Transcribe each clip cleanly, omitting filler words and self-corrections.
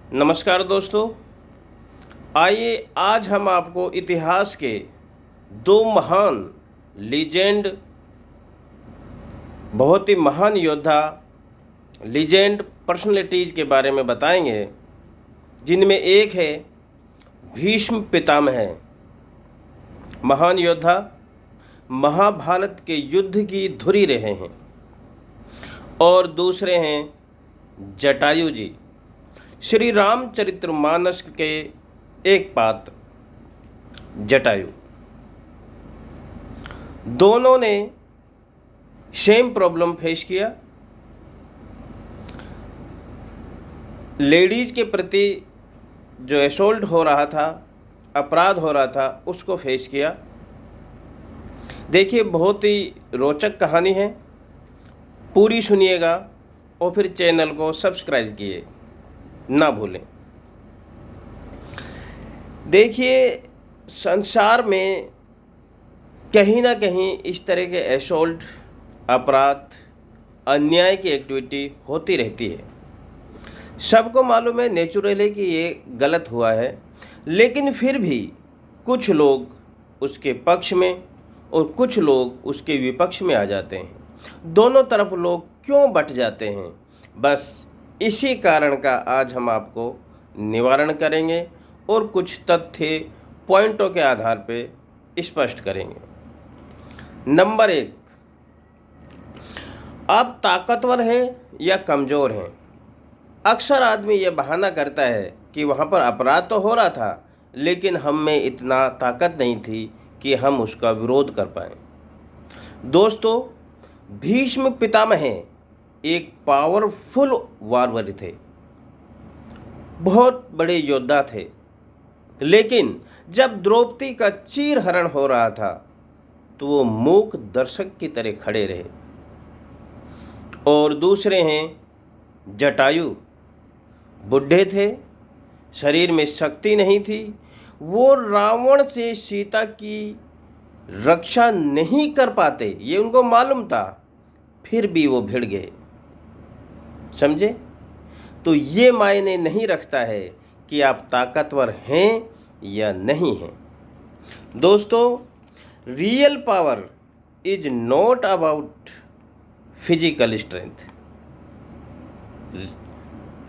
नमस्कार दोस्तों। आइए आज हम आपको इतिहास के दो महान लीजेंड, बहुत ही महान योद्धा, लीजेंड पर्सनैलिटीज के बारे में बताएंगे, जिनमें एक है भीष्म पितामह, महान योद्धा, महाभारत के युद्ध की धुरी रहे हैं, और दूसरे हैं जटायु जी, श्री रामचरितमानस के एक पात्र जटायु। दोनों ने सेम प्रॉब्लम फेस किया। लेडीज के प्रति जो असॉल्ट हो रहा था, अपराध हो रहा था, उसको फेस किया। देखिए, बहुत ही रोचक कहानी है, पूरी सुनिएगा और फिर चैनल को सब्सक्राइब किए ना भूलें। देखिए, संसार में कहीं ना कहीं इस तरह के असॉल्ट, अपराध, अन्याय की एक्टिविटी होती रहती है। सबको मालूम है, नेचुरल है कि ये गलत हुआ है, लेकिन फिर भी कुछ लोग उसके पक्ष में और कुछ लोग उसके विपक्ष में आ जाते हैं। दोनों तरफ लोग क्यों बट जाते हैं, बस इसी कारण का आज हम आपको निवारण करेंगे और कुछ तथ्य पॉइंटों के आधार पे स्पष्ट करेंगे। नंबर 1, आप ताकतवर हैं या कमज़ोर हैं। अक्सर आदमी ये बहाना करता है कि वहाँ पर अपराध तो हो रहा था, लेकिन हम में इतना ताकत नहीं थी कि हम उसका विरोध कर पाएँ। दोस्तों, भीष्म पितामह एक पावरफुल वॉरियर थे, बहुत बड़े योद्धा थे, लेकिन जब द्रौपदी का चीरहरण हो रहा था तो वो मूक दर्शक की तरह खड़े रहे। और दूसरे हैं जटायु, बुढ़े थे, शरीर में शक्ति नहीं थी, वो रावण से सीता की रक्षा नहीं कर पाते, ये उनको मालूम था, फिर भी वो भिड़ गए। समझे? तो ये मायने नहीं रखता है कि आप ताकतवर हैं या नहीं हैं। दोस्तों, real power is not about physical strength.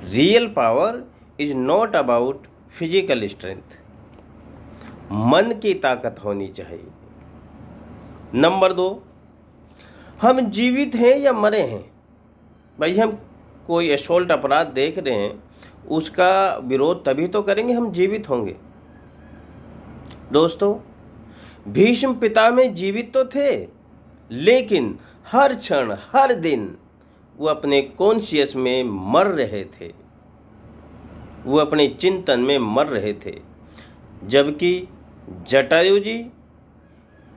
Real power is not about physical strength. मन की ताकत होनी चाहिए। नंबर 2, हम जीवित हैं या मरे हैं। भाई, हम कोई असॉल्ट अपराध देख रहे हैं, उसका विरोध तभी तो करेंगे हम जीवित होंगे। दोस्तों, भीष्म पितामह जीवित तो थे, लेकिन हर क्षण, हर दिन वो अपने कॉन्शियस में मर रहे थे, वो अपने चिंतन में मर रहे थे। जबकि जटायु जी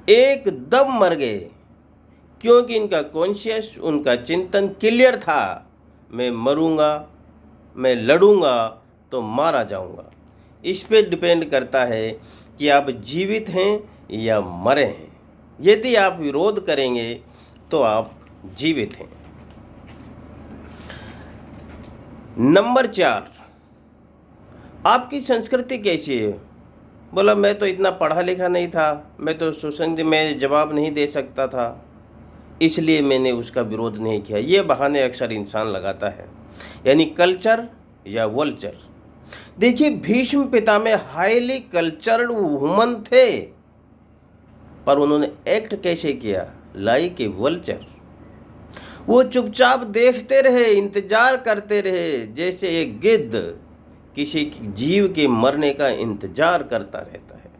एकदम मर गए, क्योंकि इनका कॉन्शियस, उनका चिंतन क्लियर था, मैं मरूंगा, मैं लड़ूंगा तो मारा जाऊंगा। इस पे डिपेंड करता है कि आप जीवित हैं या मरे हैं। यदि आप विरोध करेंगे तो आप जीवित हैं। नंबर 4, आपकी संस्कृति कैसी है। बोला, मैं तो इतना पढ़ा लिखा नहीं था, मैं तो सुसंग में जवाब नहीं दे सकता था, इसलिए मैंने उसका विरोध नहीं किया। ये बहाने अक्सर इंसान लगाता है, यानी कल्चर या वल्चर। देखिए, Bhishma Pitamah highly cultured woman थे, पर उन्होंने एक्ट कैसे किया, लाइक ए वल्चर। वो चुपचाप देखते रहे, इंतजार करते रहे, जैसे एक गिद्ध किसी जीव के मरने का इंतजार करता रहता है।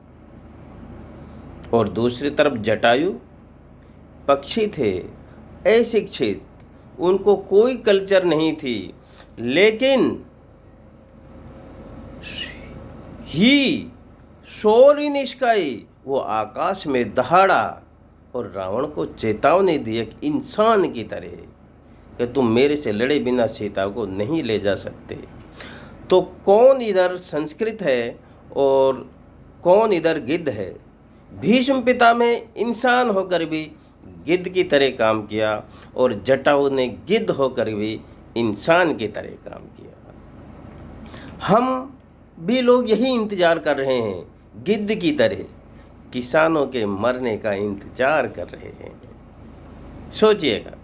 और दूसरी तरफ जटायु पक्षी थे, अशिक्षित, उनको कोई कल्चर नहीं थी, लेकिन ही सोर इन स्काई, वो आकाश में दहाड़ा और रावण को चेतावनी दी एक इंसान की तरह कि तुम मेरे से लड़े बिना सीता को नहीं ले जा सकते। तो कौन इधर संस्कृत है और कौन इधर गिद्ध है। भीष्म पितामह इंसान होकर भी गिद्ध की तरह काम किया और जटायु ने गिद्ध होकर भी इंसान की तरह काम किया। हम भी लोग यही इंतज़ार कर रहे हैं, गिद्ध की तरह किसानों के मरने का इंतज़ार कर रहे हैं। सोचिएगा।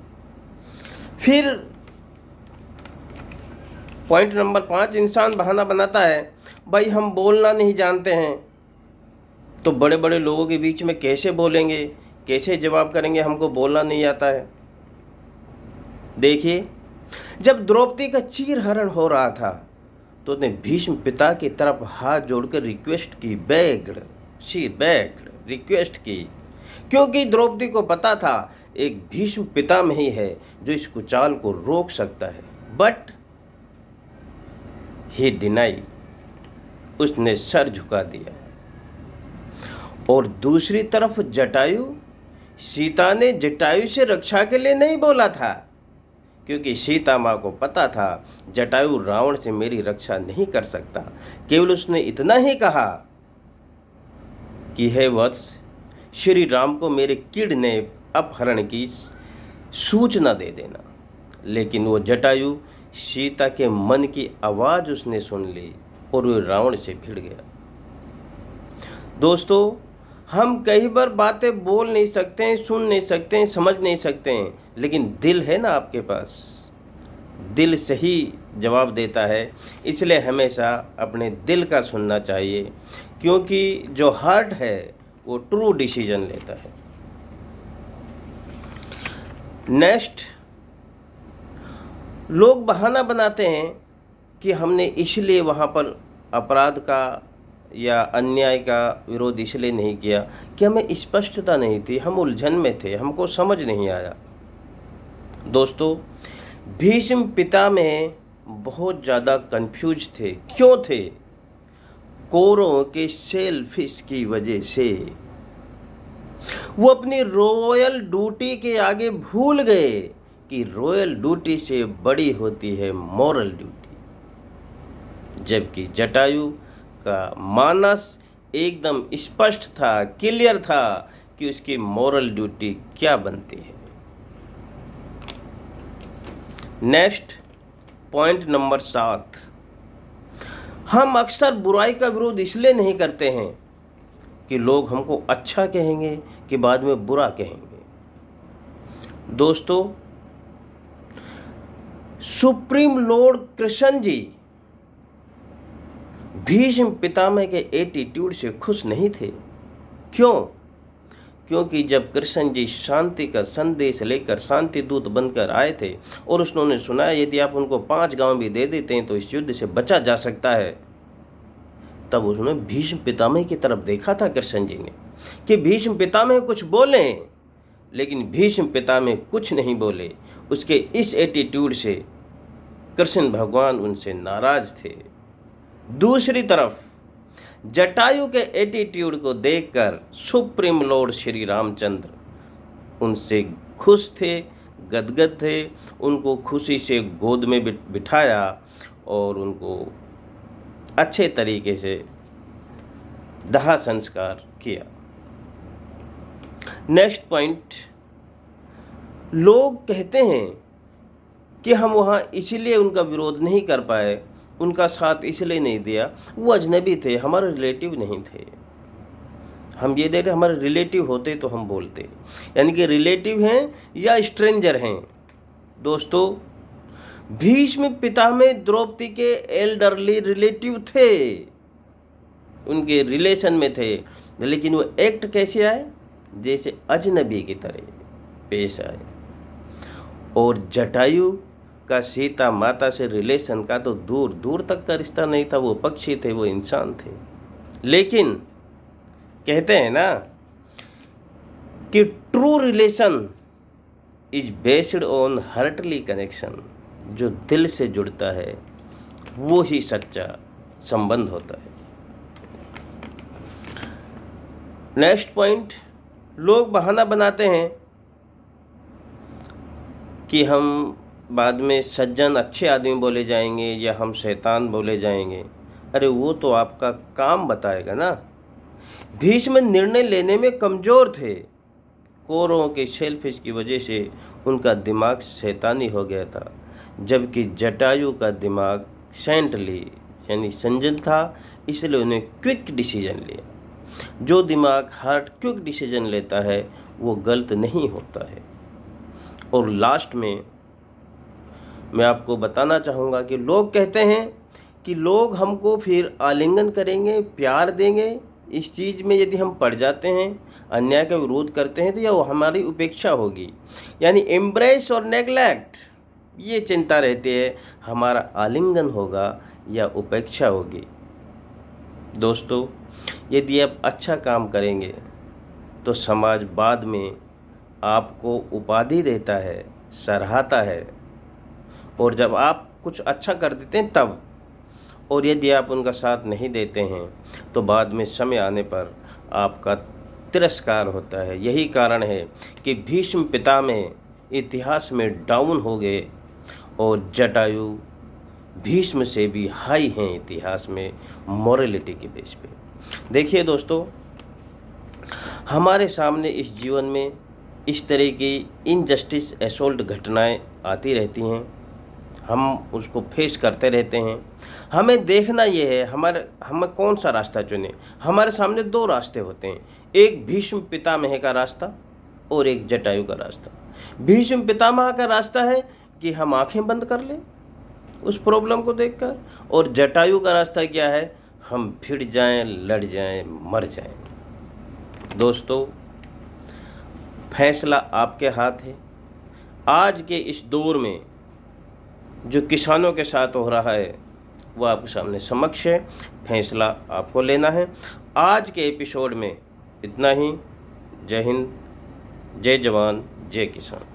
फिर पॉइंट नंबर 5, इंसान बहाना बनाता है, भाई हम बोलना नहीं जानते हैं, तो बड़े बड़े लोगों के बीच में कैसे बोलेंगे, कैसे जवाब करेंगे, हमको बोलना नहीं आता है। देखिए, जब द्रौपदी का चीरहरण हो रहा था तो उसने भीष्म पिता की तरफ हाथ जोड़कर रिक्वेस्ट की, बेग्ड रिक्वेस्ट की, क्योंकि द्रौपदी को पता था एक भीष्म पिता में ही है जो इस कुचाल को रोक सकता है। बट ही डिनाई, उसने सर झुका दिया। और दूसरी तरफ जटायु, सीता ने जटायु से रक्षा के लिए नहीं बोला था, क्योंकि सीता माँ को पता था जटायु रावण से मेरी रक्षा नहीं कर सकता। केवल उसने इतना ही कहा कि हे वत्स, श्री राम को मेरे किड ने अपहरण की सूचना दे देना। लेकिन वो जटायु, सीता के मन की आवाज़ उसने सुन ली और वो रावण से भिड़ गया। दोस्तों, हम कई बार बातें बोल नहीं सकते हैं, सुन नहीं सकते हैं, समझ नहीं सकते हैं, लेकिन दिल है ना आपके पास, दिल सही जवाब देता है। इसलिए हमेशा अपने दिल का सुनना चाहिए, क्योंकि जो हार्ट है वो ट्रू डिसीजन लेता है। नेक्स्ट, लोग बहाना बनाते हैं कि हमने इसलिए वहाँ पर अपराध का या अन्याय का विरोध इसलिए नहीं किया कि हमें स्पष्टता नहीं थी, हम उलझन में थे, हमको समझ नहीं आया। दोस्तों, भीष्म पिता में बहुत ज़्यादा कंफ्यूज थे। क्यों थे? कौरवों के सेल्फिश की वजह से। वो अपनी रॉयल ड्यूटी के आगे भूल गए कि रॉयल ड्यूटी से बड़ी होती है मॉरल ड्यूटी। जबकि जटायु का मानस एकदम स्पष्ट था, क्लियर था कि उसकी मॉरल ड्यूटी क्या बनती है। नेक्स्ट, पॉइंट नंबर 7, हम अक्सर बुराई का विरोध इसलिए नहीं करते हैं कि लोग हमको अच्छा कहेंगे कि बाद में बुरा कहेंगे। दोस्तों, सुप्रीम लॉर्ड कृष्ण जी भीष्म पितामह के एटीट्यूड से खुश नहीं थे। क्यों? क्योंकि जब कृष्ण जी शांति का संदेश लेकर शांति दूत बनकर आए थे और उन्होंने सुना यदि आप उनको 5 गांव भी दे देते हैं तो इस युद्ध से बचा जा सकता है, तब उन्होंने भीष्म पितामह की तरफ देखा था कृष्ण जी ने कि भीष्म पितामह कुछ बोलें, लेकिन भीष्म पितामह कुछ नहीं बोले। उसके इस एटीट्यूड से कृष्ण भगवान उनसे नाराज थे। दूसरी तरफ जटायु के एटीट्यूड को देखकर सुप्रीम लॉर्ड श्री रामचंद्र उनसे खुश थे, गदगद थे। उनको खुशी से गोद में बिठाया और उनको अच्छे तरीके से दाह संस्कार किया। नेक्स्ट पॉइंट, लोग कहते हैं कि हम वहाँ इसीलिए उनका विरोध नहीं कर पाए, उनका साथ इसलिए नहीं दिया, वो अजनबी थे, हमारे रिलेटिव नहीं थे। हम ये देते हमारे रिलेटिव होते तो हम बोलते, यानी कि रिलेटिव हैं या स्ट्रेंजर हैं। दोस्तों, भीष्म पितामह द्रौपदी के एल्डरली रिलेटिव थे, उनके रिलेशन में थे, लेकिन वो एक्ट कैसे आए? जैसे अजनबी की तरह पेश आए। और जटायु का सीता माता से रिलेशन का तो दूर दूर तक का रिश्ता नहीं था, वो पक्षी थे, वो इंसान थे। लेकिन कहते हैं ना कि true relation is based on heartly connection. जो दिल से जुड़ता है वो ही सच्चा संबंध होता है। नेक्स्ट पॉइंट, लोग बहाना बनाते हैं कि हम बाद में सज्जन अच्छे आदमी बोले जाएंगे या हम शैतान बोले जाएंगे। अरे वो तो आपका काम बताएगा ना। भीष्म निर्णय लेने में कमज़ोर थे। कौरवों के सेल्फिश की वजह से उनका दिमाग शैतानी हो गया था, जबकि जटायु का दिमाग सेंटली यानी संजन था, इसलिए उन्हें क्विक डिसीजन लिया। जो दिमाग हार्ट क्विक डिसीजन लेता है वो गलत नहीं होता है। और लास्ट में मैं आपको बताना चाहूँगा कि लोग कहते हैं कि लोग हमको फिर आलिंगन करेंगे, प्यार देंगे। इस चीज़ में यदि हम पड़ जाते हैं, अन्याय का विरोध करते हैं, तो यह हमारी उपेक्षा होगी। यानी एम्ब्रेस और नेग्लेक्ट, ये चिंता रहती है, हमारा आलिंगन होगा या उपेक्षा होगी। दोस्तों, यदि आप अच्छा काम करेंगे तो समाज बाद में आपको उपाधि देता है, सराहता है। और जब आप कुछ अच्छा कर देते हैं तब, और यदि आप उनका साथ नहीं देते हैं तो बाद में समय आने पर आपका तिरस्कार होता है। यही कारण है कि भीष्म पितामह इतिहास में डाउन हो गए और जटायु भीष्म से भी हाई हैं इतिहास में मॉरलिटी के बेस पे। देखिए दोस्तों, हमारे सामने इस जीवन में इस तरह की इनजस्टिस, असॉल्ट घटनाएं आती रहती हैं। हम उसको फेस करते रहते हैं। हमें देखना ये है हमें कौन सा रास्ता चुने। हमारे सामने दो रास्ते होते हैं, एक भीष्म पितामह का रास्ता और एक जटायु का रास्ता। भीष्म पितामह का रास्ता है कि हम आंखें बंद कर लें उस प्रॉब्लम को देखकर, और जटायु का रास्ता क्या है, हम भिड़ जाएं, लड़ जाएं, मर जाएं। दोस्तों, फैसला आपके हाथ है। आज के इस दौर में जो किसानों के साथ हो रहा है वो आपके सामने समक्ष है, फैसला आपको लेना है। आज के एपिसोड में इतना ही। जय हिंद, जय जवान, जय किसान।